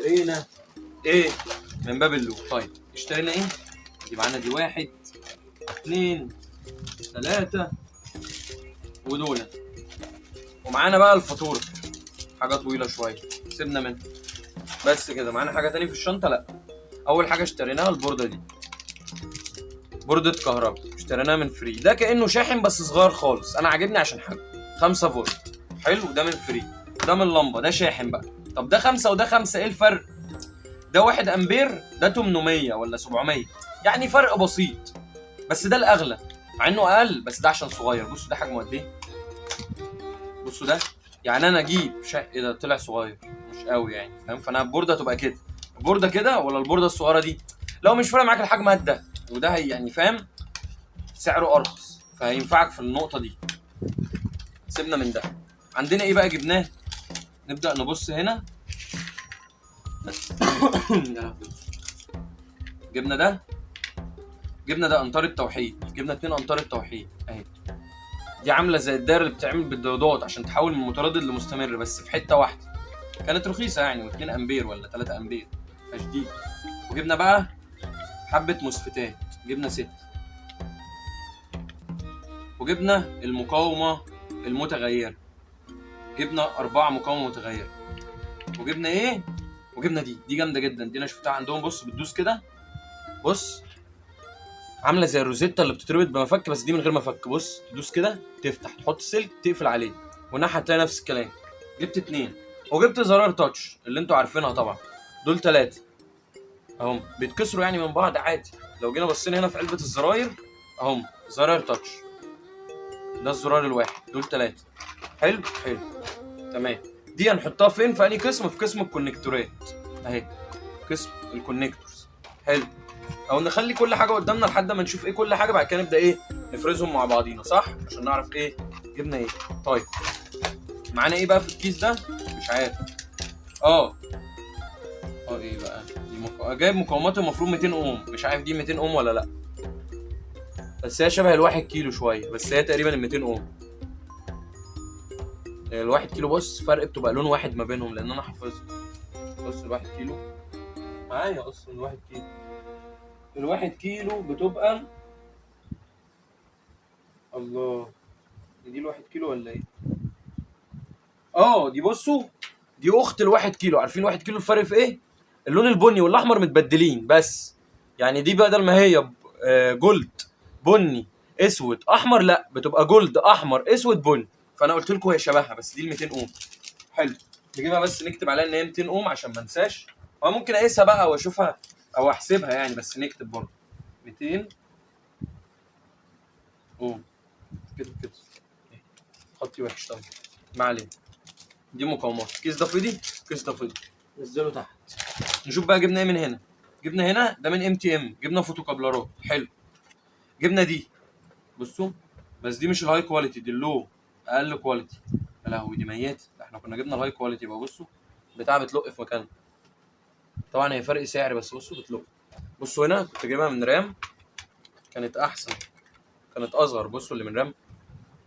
اشترينا ايه من باب اللوب. طيب اشترينا ايه؟ دي معانا دي 1 2 3 ودول، ومعانا بقى الفاتوره حاجه طويله شويه سيبنا منها. بس كده. معانا حاجه تاني في الشنطه؟ لا. اول حاجه اشتريناها البورده دي، بوردة كهرباء اشتريناها من فري. ده كأنه شاحن بس صغير خالص، انا عاجبني عشان حجم 5 فولت. حلو. ده من فري. ده من لمبه، ده شاحن بقى. طب ده 5 وده 5 ايه الفرق؟ ده 1 امبير، ده 800 ولا 700، يعني فرق بسيط. بس ده الاغلى مع انه اقل، بس ده عشان صغير. بصوا ده حجمه قد ايه، بصوا ده. يعني انا اجيب ايه ده طلع صغير مش قوي يعني، فاهم؟ فانا البورده تبقى كده، البورده كده ولا البورده الصغيره دي. لو مش فارق معاك الحجم هات ده، وده هي يعني فاهم سعره ارخص، فهينفعك في النقطه دي. سيبنا من ده. عندنا ايه بقى جبناه؟ نبدا نبص هنا. جبنا ده، جبنا ده انطار التوحيد، جبنا 2 انطار التوحيد اهي. دي عامله زي الدايره اللي بتتعمل بالديودات عشان تحول من متردد لمستمر، بس في حته واحده. كانت رخيصه يعني، و2 امبير ولا 3 امبير فشديد. وجبنا بقى حبه مسفتات، جبنا 6. وجبنا المقاومه المتغيره، جبنا 4 مقاومه متغيره. وجبنا ايه؟ وجبنا دي جامده جدا، دي انا شفتها عندهم. بص بتدوس كده، بص عامله زي الروزيتا اللي بتتربط بمفك، بس دي من غير مفك. بص تدوس كده تفتح، تحط سلك تقفل عليه، والناحيه هتلاقي نفس الكلام. جبت 2. وجبت زرار تاتش اللي انتوا عارفينها طبعا. دول 3 اهم، بيتكسروا يعني من بعض عادي. لو جينا بصينا هنا في علبه الزراير اهم، زرار تاتش. ده الزرار الواحد، دول 3. حلو حلو تمام. دي هنحطها فين؟ في انهي قسم؟ في قسم الكونكتورات اهي، قسم الكونكتورز. حلو. او نخلي كل حاجه قدامنا لحد ما نشوف ايه كل حاجه، بعد كده نبدا ايه نفرزهم مع بعضينا، صح؟ عشان نعرف ايه جبنا ايه. طيب معانا ايه بقى في الكيس ده؟ مش عارف. ايه بقى دي؟ جايب مقاومات المفروض 200 اوم، مش عارف دي 200 اوم ولا لا، بس هي شبه الواحد كيلو شويه، بس هي تقريبا ال 200 اوم. الواحد كيلو بص فرق بتبقى لون واحد ما بينهم، لان انا حافظها. بص الواحد كيلو معايا اصلا، الواحد كيلو بتبقى، الله، دي الواحد كيلو ولا ايه؟ دي بصوا، دي اخت الواحد كيلو. عارفين الواحد كيلو الفرق في ايه؟ اللون البني والاحمر متبدلين بس. يعني دي بدل ما هي جولد بني اسود احمر، لا بتبقى جولد احمر اسود بني. فانا قلت لكم هي شبهها، بس دي ال 200 اوم. حلو. نجيبها بس نكتب عليها ان هي 200 اوم عشان ما انساش. او ممكن اقيسها بقى واشوفها او احسبها يعني، بس نكتب برضه 200 اوم كده كده. خطي وحش طبعا، ما علينا. دي مقاومات. الكيس ده فضي، الكيس ده فضي، نزله تحت. نشوف بقى جبنا ايه من هنا. جبنا هنا ده من ام تي ام، جبنا فوتو كابلرات. حلو. جبنا دي، بصوا، بس دي مش الهاي كواليتي، دي اللو، اقل كواليتي. يا لهوي دي ميت. احنا كنا جبنا الهاي كواليتي بقى. بصوا بتاع بتلق في مكانها. طبعا هي فرق سعر، بس بصوا بتلق. بصوا هنا كنت جايبها من رام، كانت احسن، كانت اصغر. بصوا اللي من رام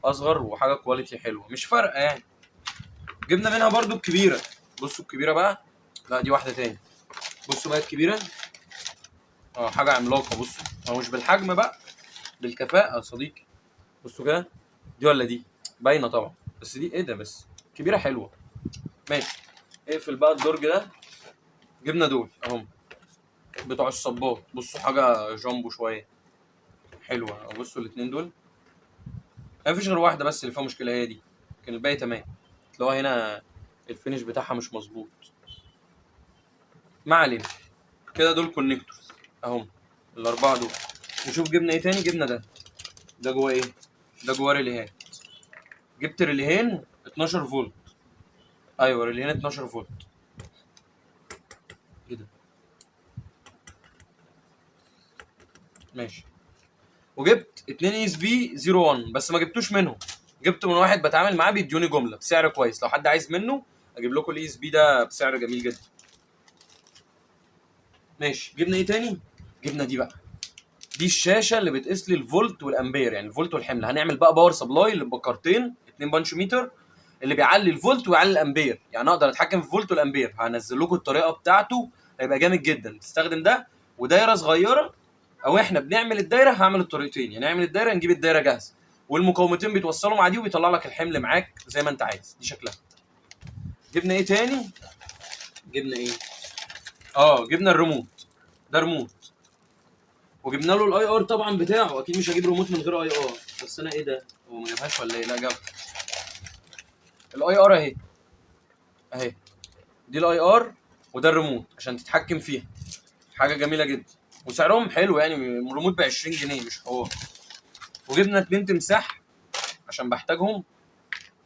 اصغر وحاجه كواليتي حلوه، مش فارقه يعني. جبنا منها برضو الكبيره. بصوا الكبيره بقى، لا دي واحده تاني. بصوا بقى الكبيره، حاجه عملاقه. بصوا هو مش بالحجم بقى، بالكفاءه يا صديقي. بصوا كده، دي ولا دي؟ باينه طبعا، بس دي ايه ده؟ بس كبيره حلوه. ماشي. اقفل بقى الدرج ده. جبنا دول اهم بتوع الصباط. بصوا حاجه جامبو شويه حلوه. بصوا الاثنين دول، مفيش غير واحده بس اللي فيها مشكله، هي دي. لكن الباقي تمام. تلاقوها هنا الفينش بتاعها مش مظبوط. ما علينا. كده دول كونكتورز اهم، الاربعه دول. نشوف جبنا ايه تاني. جبنا ده جوه ايه؟ ده جوه ريليهات. جبت ريليهين 12 فولت. ايوه ريليهين 12 فولت. ايه ده؟ ماشي. وجبت 2 اس بي 01، بس ما جبتوش منهم، جبته من واحد بتعامل معاه بيدوني جمله بسعر كويس. لو حد عايز منه اجيب لكم الاي اس بي ده بسعر جميل جدا. ماشي. جبنا ايه تاني؟ جبنا دي بقى، دي الشاشه اللي بتقيس لي الفولت والامبير، يعني الفولت والحمل. هنعمل بقى باور سبلاي لبكرتين 2 بانش ميتر اللي بيعلي الفولت ويعلي الامبير، يعني اقدر اتحكم في الفولت والامبير. هنزل لكم الطريقه بتاعته، هيبقى جامد جدا. تستخدم ده ودايره صغيره، او احنا بنعمل الدايره. هعمل الطريقتين، يعني نعمل الدايره نجيب الدايره جاهزه، والمقاومتين بيتوصلوا مع دي وبيطلع لك الحمل معاك زي ما انت عايز. دي شكلها. جبنا ايه تاني؟ جبنا ايه؟ جبنا الريموت. ده ريموت، وجبنا له الاي ار طبعا بتاعه. اكيد مش هجيب ريموت من غير اي ار. بس انا ايه ده؟ هو ما جابهاش ولا ايه؟ لا جاب الاي ار اهي. اهي دي الاي ار، وده الريموت عشان تتحكم فيها. حاجه جميله جدا، وسعرهم حلو يعني. الريموت ب 20 جنيه مش حوار. وجبنا 2 تمساح عشان بحتاجهم.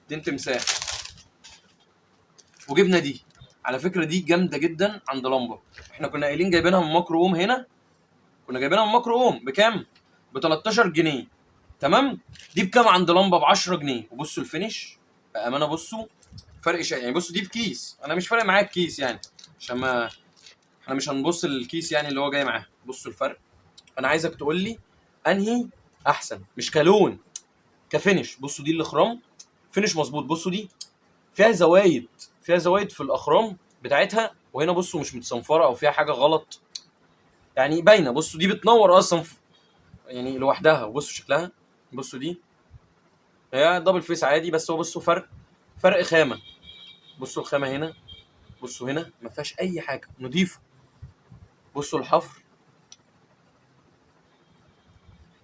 2 تمساح. وجبنا دي، على فكره دي جامده جدا عند لمبه. احنا كنا قايلين جايبينها من ماكرو اوم هنا. كنا جايبينها من ماكرو اوم بكام؟ ب 13 جنيه. تمام. دي بكام عند لمبه؟ ب 10 جنيه. وبصوا الفينش بامانه، بصوا فرق يعني. بصوا دي في كيس، انا مش فارق معايا الكيس يعني، عشان ما احنا مش هنبص للكيس يعني اللي هو جاي معاه. بصوا الفرق. انا عايزك تقول لي انهي احسن، مش كلون، كفينش. بصوا دي الاخرام فينش مظبوط. بصوا دي فيها زوايد، فيها زوايد في الاخرام بتاعتها. وهنا بصوا مش متصنفره او فيها حاجه غلط يعني، باينه. بصوا دي بتنور اصلا يعني لوحدها. وبصوا شكلها. بصوا دي هي دبل فيس عادي، بس هو بصوا فرق خامه. بصوا الخامه هنا، بصوا هنا ما فيهاش اي حاجه، نضيفه. بصوا الحفر،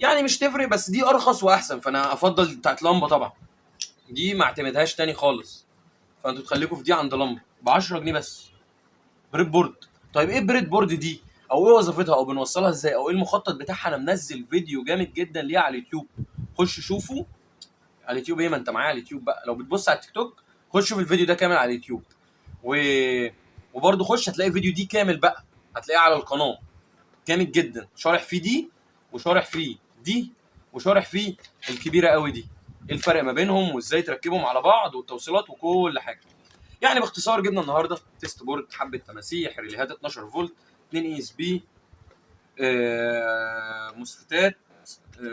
يعني مش تفرق، بس دي ارخص واحسن، فانا افضل بتاعت لمبه طبعا. دي ما اعتمدهاش تاني خالص. فانتوا تخليكم في دي عند لمبه ب 10 جنيه بس. بريد بورد. طيب ايه بريد بورد دي؟ او ايه وظيفتها؟ او بنوصلها ازاي؟ او ايه المخطط بتاعها؟ انا منزل فيديو جامد جدا ليها على اليوتيوب. خش شوفه على اليوتيوب. ايه ما انت معايا على اليوتيوب بقى، لو بتبص على التيك توك خش شوف الفيديو ده كامل على اليوتيوب. وبرضه خش هتلاقي فيديو دي كامل بقى، هتلاقيه على القناه. جامد جدا، شارح فيه دي، وشارح فيه دي، وشارح فيه الكبيره قوي دي. ايه الفرق ما بينهم، وازاي تركبهم على بعض، والتوصيلات وكل حاجه. يعني باختصار جبنا النهارده تيست بورد، حبه تماسيح، ريليهات 12 فولت، 2 اي اس بي، مسفتات،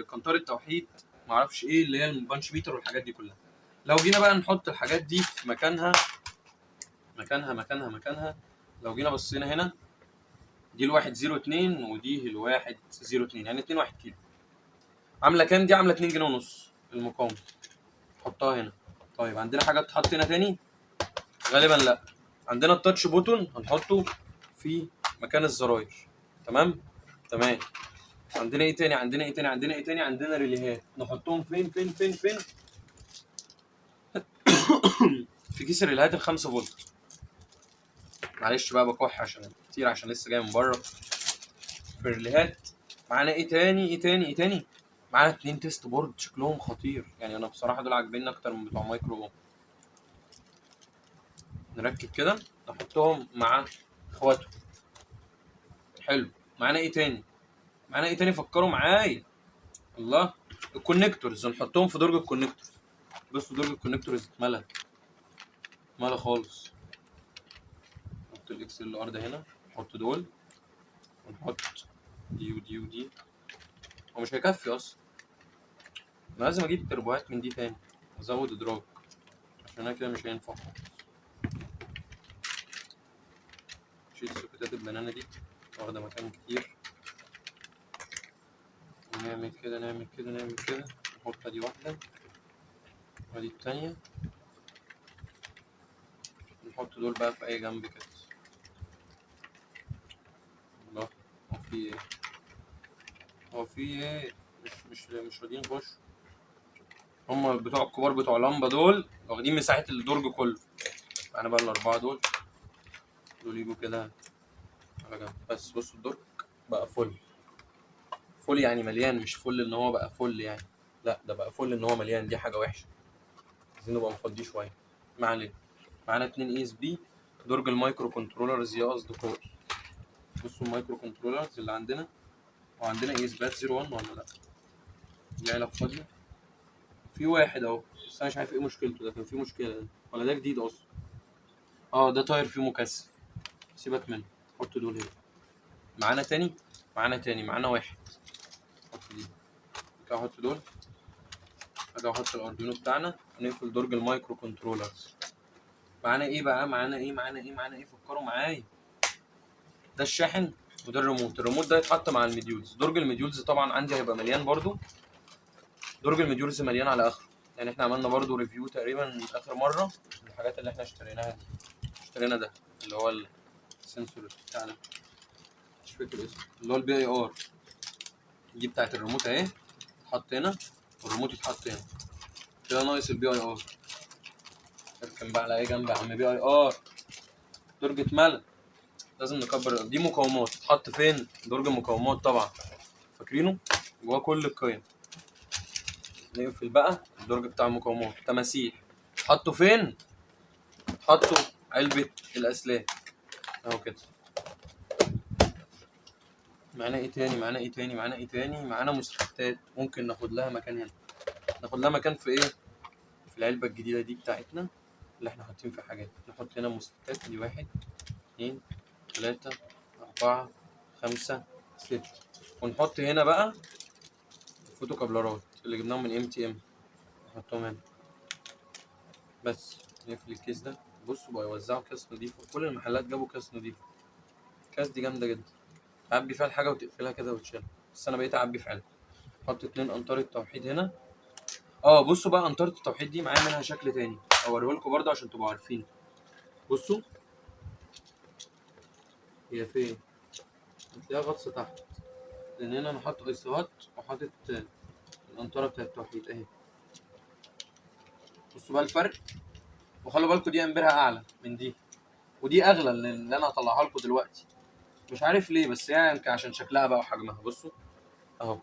كنتار التوحيد، معرفش ايه اللي هي البانش ميتر والحاجات دي كلها. لو جينا بقى نحط الحاجات دي في مكانها. لو جينا بصينا هنا، دي ال102 ودي ال102، يعني 2 1 كيلو. عامله كام دي؟ عامله 2 جنيه ونص المقاومه. نحطها هنا. طيب عندنا حاجه تتحط هنا تاني؟ غالبا لا. عندنا التاتش بوتون هنحطه في مكان الزراير. تمام. عندنا ايه تاني؟ عندنا ريليهات نحطهم فين؟ في كيس الريليهات ال5 فولت. معلش بقى بكح عشان كتير، عشان لسه جاي من بره. في الريليهات معانا ايه تاني؟ معانا 2 تيست بورد شكلهم خطير يعني. انا بصراحه دول عاجبيني اكتر من بتوع مايكرو. نركب كده نحطهم مع اخواتهم. حلو. معانا ايه تاني؟ فكروا معايا. الله. الكونكتورز نحطهم في درج الكونكتورز. بصوا درج الكونكتورز اتملى خالص. نحط الاكس ال ار ده هنا، نحط دول، ونحط دي ودي ودي. هو مش هيكفي اصلا. انا لازم اجيب تربوهات من دي تاني، ازود ادراج، عشان انا كده مش هينفع. شيل سكتات البنانه دي، واخده مكان كتير. ونعمل كده. نحط دي واحده ودي التانية. نحط دول بقى في اي جنب كده. الله. هو في ايه؟ مش راضيين يخشوا. هم بتوع الكبار بتوع لمبه دول واخدين مساحه الدرج كله. انا بقى الاربعه دول يجوا كده على جنب. بس بصوا الدرج بقى فل يعني مليان، مش فل ان هو بقى فل يعني، لا ده بقى فل ان هو مليان. دي حاجه وحشه، عايزين نبقى نفضيه شويه. ما علينا. معانا 2 اي اس بي. درج المايكرو كنترولرز يا اصدقائي. بصوا المايكرو كنترولرز اللي عندنا. وعندنا اي اس بات 01 ولا لا؟ دي علب فاضيه. في واحد اهو، بس انا مش عارف ايه مشكلته. ده كان فيه مشكله ده، ولا ده جديد اصلا؟ ده تاير فيه مكثف. سيبك منه. حط دول هنا. معانا تاني. معانا واحد. حط دي كده. حط دول. ادي احط الاردوينو بتاعنا ونقفل درج المايكرو كنترولرز. معانا ايه بقى؟ معانا ايه فكروا معايا. ده الشاحن وده الريموت. الريموت ده يتحط مع المديولز. درج المديولز طبعا عندي هيبقى مليان برضو. درج المديولز مليان على اخره، يعني احنا عملنا برضو ريفيو تقريبا اخر مره الحاجات اللي احنا اشتريناها دي. اشترينا ده اللي هو السنسور بتاعنا مش فاكر اسمه، اللي هو البي اي ار. دي بتاعت الريموت اهي، تتحط هنا والريموت يتحط هنا كده. ناقص البي اي ار. اركن بقى على ايه جنب يا عم بي اي ار. درج اتملى، لازم نكبر. دي مقاومات تتحط فين؟ درج المقاومات طبعا، فاكرينه؟ جواه كل القيم. نقفل بقى الدرج بتاع المقاومات. تماسيح تحطوا فين؟ تحطوا علبة الأسلاك اهو كده. معانا ايه تاني؟ معانا مسدسات ممكن ناخد لها مكان هنا. ناخد لها مكان في ايه؟ في العلبة الجديدة دي بتاعتنا اللي احنا حاطين فيها حاجات. نحط هنا مسدسات دي 1 2 3 4 5 6. ونحط هنا بقى فوتو كابلرات اللي جبناهم من MTM نحطهم هنا بس. نقفل الكيس ده. بصوا بقى يوزعوا كاس نضيفة، كل المحلات جابوا كاس نضيفة. الكاس دي جامدة جدا، تعبي فيها الحاجة وتقفلها كده وتشيلها. بس أنا بقيت أعبي فعلا. حط 2 أنطار التوحيد هنا. بصوا بقى أنطارة التوحيد دي معايا منها شكل تاني أوريهولكوا برضه عشان تبقوا عارفين. بصوا هي فين؟ هتلاقيها غطسة تحت، لأن هنا أنا حاطط أيسوهات وحاطط الأنطارة بتاعت التوحيد أهي. بصوا بقى الفرق، وخلوا بالكوا دي أمبيرها أعلى من دي، ودي أغلى اللي أنا هطلعها لكم دلوقتي. مش عارف ليه، بس يعني يمكن عشان شكلها بقى وحجمها. بصوا اهو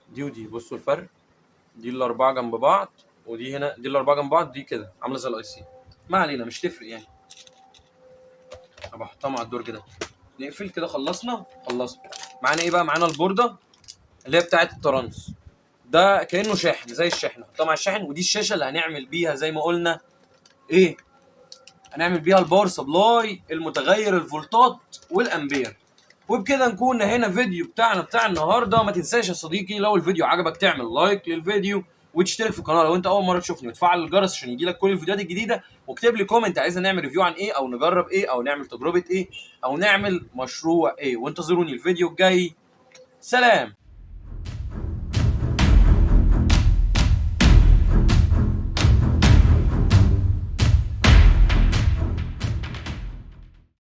دي ودي، بصوا الفرق. دي الاربعه جنب بعض، ودي هنا دي الاربعه جنب بعض، دي كده عامله زي الاي سي. ما علينا مش تفرق يعني. طب احطها مع الدرج ده. نقفل كده. خلصنا. معانا ايه بقى؟ معانا البورده اللي هي بتاعه الترانس. ده كانه شاحن زي الشاحن، نحطها مع الشاحن. ودي الشاشه اللي هنعمل بيها زي ما قلنا ايه، هنعمل بيها الباور سبلاي، المتغير الفولتات والامبير. وبكده نكون نهينا فيديو بتاع النهارده. ما تنساش يا صديقي لو الفيديو عجبك تعمل لايك للفيديو وتشترك في القناه لو انت اول مره تشوفني، وتفعل الجرس عشان يجيلك كل الفيديوهات الجديده. واكتب لي كومنت عايزنا نعمل ريفيو عن ايه، او نجرب ايه، او نعمل تجربه ايه، او نعمل مشروع ايه. وانتظروني الفيديو الجاي. سلام.